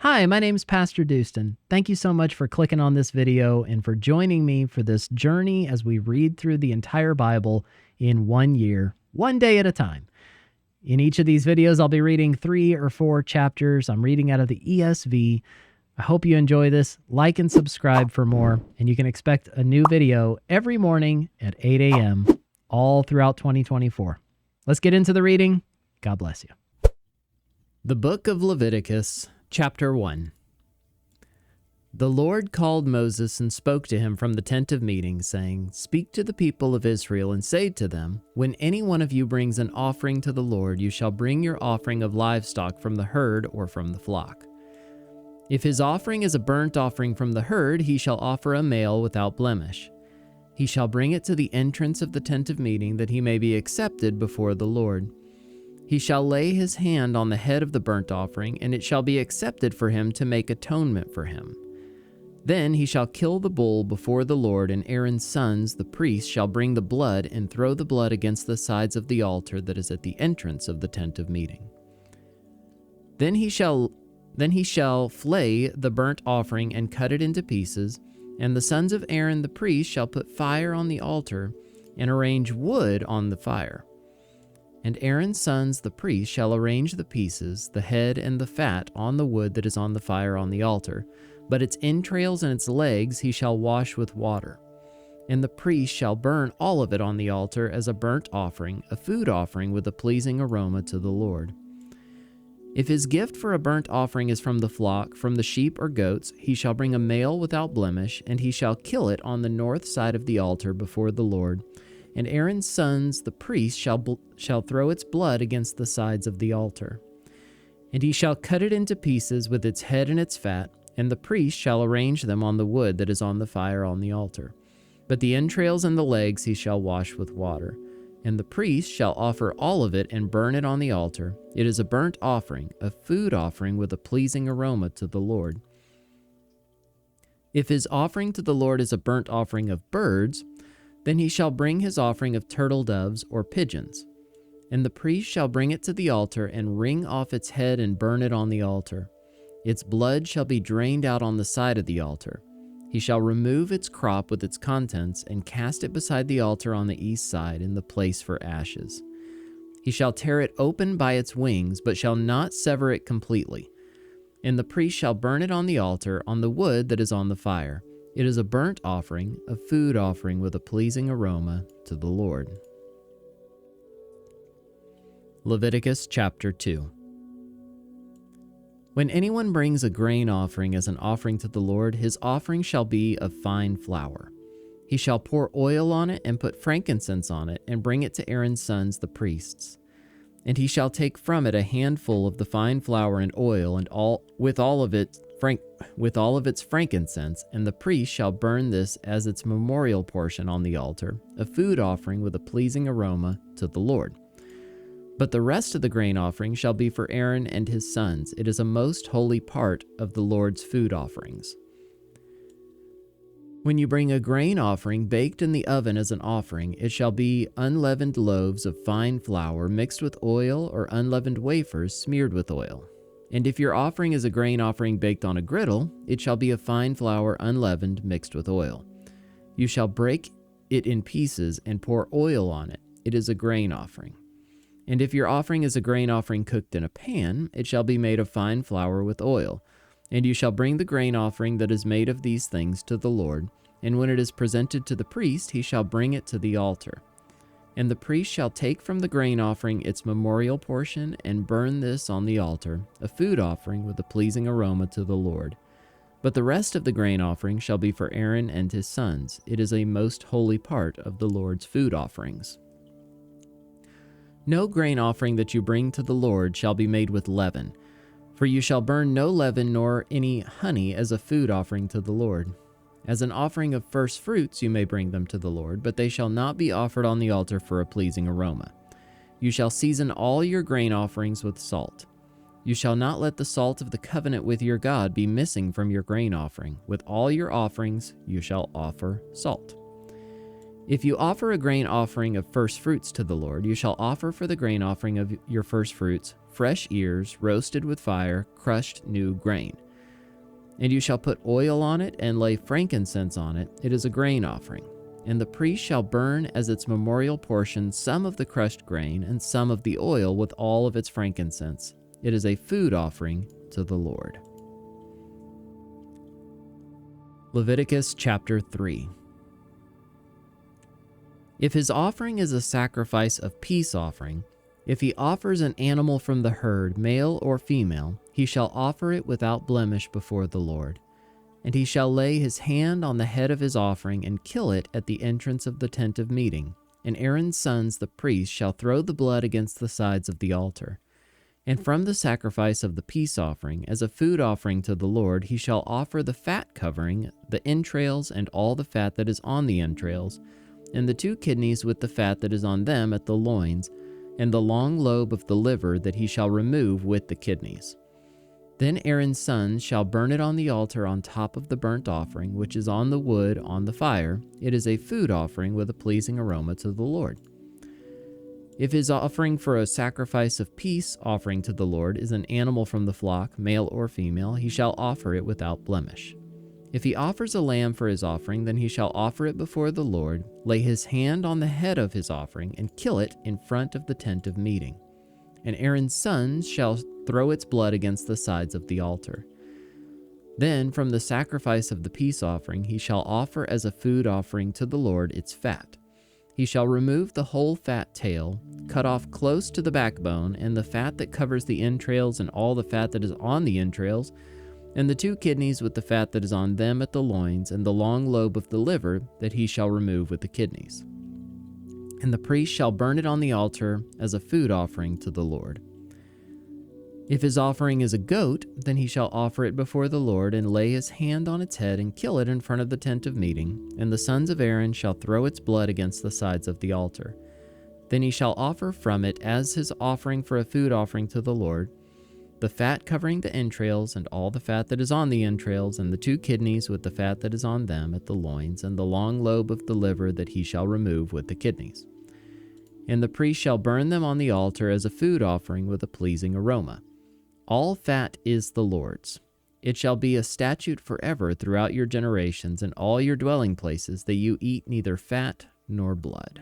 Hi, my name's PastorDoostyn. Thank you so much for clicking on this video and for joining me for this journey as we read through the entire Bible in 1 year, one day at a time. In each of these videos, I'll be reading 3 or 4 chapters. I'm reading out of the ESV. I hope you enjoy this. Like and subscribe for more, and you can expect a new video every morning at 8 a.m. all throughout 2024. Let's get into the reading. God bless you. The Book of Leviticus, Chapter 1. The Lord called Moses and spoke to him from the tent of meeting, saying, Speak to the people of Israel and say to them, When any one of you brings an offering to the Lord, you shall bring your offering of livestock from the herd or from the flock. If his offering is a burnt offering from the herd, he shall offer a male without blemish. He shall bring it to the entrance of the tent of meeting, that he may be accepted before the Lord. He shall lay his hand on the head of the burnt offering, and it shall be accepted for him to make atonement for him. Then he shall kill the bull before the Lord, and Aaron's sons, the priests, shall bring the blood and throw the blood against the sides of the altar that is at the entrance of the tent of meeting. Then he shall flay the burnt offering and cut it into pieces, and the sons of Aaron the priest shall put fire on the altar and arrange wood on the fire. And Aaron's sons, the priests, shall arrange the pieces, the head and the fat, on the wood that is on the fire on the altar. But its entrails and its legs he shall wash with water. And the priest shall burn all of it on the altar as a burnt offering, a food offering with a pleasing aroma to the Lord. If his gift for a burnt offering is from the flock, from the sheep or goats, he shall bring a male without blemish, and he shall kill it on the north side of the altar before the Lord. And Aaron's sons, the priests, shall throw its blood against the sides of the altar. And he shall cut it into pieces with its head and its fat, and the priest shall arrange them on the wood that is on the fire on the altar. But the entrails and the legs he shall wash with water. And the priest shall offer all of it and burn it on the altar. It is a burnt offering, a food offering with a pleasing aroma to the Lord. If his offering to the Lord is a burnt offering of birds, then he shall bring his offering of turtle doves or pigeons. And the priest shall bring it to the altar and wring off its head and burn it on the altar. Its blood shall be drained out on the side of the altar. He shall remove its crop with its contents and cast it beside the altar on the east side in the place for ashes. He shall tear it open by its wings, but shall not sever it completely. And the priest shall burn it on the altar on the wood that is on the fire. It is a burnt offering, a food offering with a pleasing aroma to the Lord. Leviticus chapter 2. When anyone brings a grain offering as an offering to the Lord, his offering shall be of fine flour. He shall pour oil on it and put frankincense on it, and bring it to Aaron's sons the priests. And he shall take from it a handful of the fine flour and oil, and with all of its frankincense, and the priest shall burn this as its memorial portion on the altar, a food offering with a pleasing aroma to the Lord. But the rest of the grain offering shall be for Aaron and his sons. It is a most holy part of the Lord's food offerings. When you bring a grain offering baked in the oven as an offering, it shall be unleavened loaves of fine flour mixed with oil, or unleavened wafers smeared with oil. And if your offering is a grain offering baked on a griddle, it shall be of fine flour unleavened mixed with oil. You shall break it in pieces and pour oil on it. It is a grain offering. And if your offering is a grain offering cooked in a pan, it shall be made of fine flour with oil. And you shall bring the grain offering that is made of these things to the Lord, and when it is presented to the priest, he shall bring it to the altar. And the priest shall take from the grain offering its memorial portion, and burn this on the altar, a food offering with a pleasing aroma to the Lord. But the rest of the grain offering shall be for Aaron and his sons. It is a most holy part of the Lord's food offerings. No grain offering that you bring to the Lord shall be made with leaven, for you shall burn no leaven nor any honey as a food offering to the Lord. As an offering of first fruits you may bring them to the Lord, but they shall not be offered on the altar for a pleasing aroma. You shall season all your grain offerings with salt. You shall not let the salt of the covenant with your God be missing from your grain offering. With all your offerings you shall offer salt. If you offer a grain offering of first fruits to the Lord, you shall offer for the grain offering of your first fruits fresh ears roasted with fire, crushed new grain. And you shall put oil on it and lay frankincense on it. It is a grain offering. And the priest shall burn as its memorial portion some of the crushed grain and some of the oil with all of its frankincense. It is a food offering to the Lord. Leviticus chapter 3. If his offering is a sacrifice of peace offering, if he offers an animal from the herd, male or female, he shall offer it without blemish before the Lord. And he shall lay his hand on the head of his offering and kill it at the entrance of the tent of meeting. And Aaron's sons, the priests, shall throw the blood against the sides of the altar. And from the sacrifice of the peace offering, as a food offering to the Lord, he shall offer the fat covering, the entrails, and all the fat that is on the entrails, and the 2 kidneys with the fat that is on them at the loins, and the long lobe of the liver that he shall remove with the kidneys. Then Aaron's sons shall burn it on the altar on top of the burnt offering, which is on the wood on the fire. It is a food offering with a pleasing aroma to the Lord. If his offering for a sacrifice of peace offering to the Lord is an animal from the flock, male or female, he shall offer it without blemish. If he offers a lamb for his offering, then he shall offer it before the Lord, lay his hand on the head of his offering, and kill it in front of the tent of meeting. And Aaron's sons shall throw its blood against the sides of the altar. Then from the sacrifice of the peace offering he shall offer as a food offering to the Lord its fat. He shall remove the whole fat tail, cut off close to the backbone, and the fat that covers the entrails and all the fat that is on the entrails, and the 2 kidneys with the fat that is on them at the loins, and the long lobe of the liver that he shall remove with the kidneys. And the priest shall burn it on the altar as a food offering to the Lord. If his offering is a goat, then he shall offer it before the Lord, and lay his hand on its head, and kill it in front of the tent of meeting, and the sons of Aaron shall throw its blood against the sides of the altar. Then he shall offer from it as his offering for a food offering to the Lord, the fat covering the entrails, and all the fat that is on the entrails, and the 2 kidneys with the fat that is on them at the loins, and the long lobe of the liver that he shall remove with the kidneys. And the priest shall burn them on the altar as a food offering with a pleasing aroma. All fat is the Lord's. It shall be a statute forever throughout your generations and all your dwelling places, that you eat neither fat nor blood.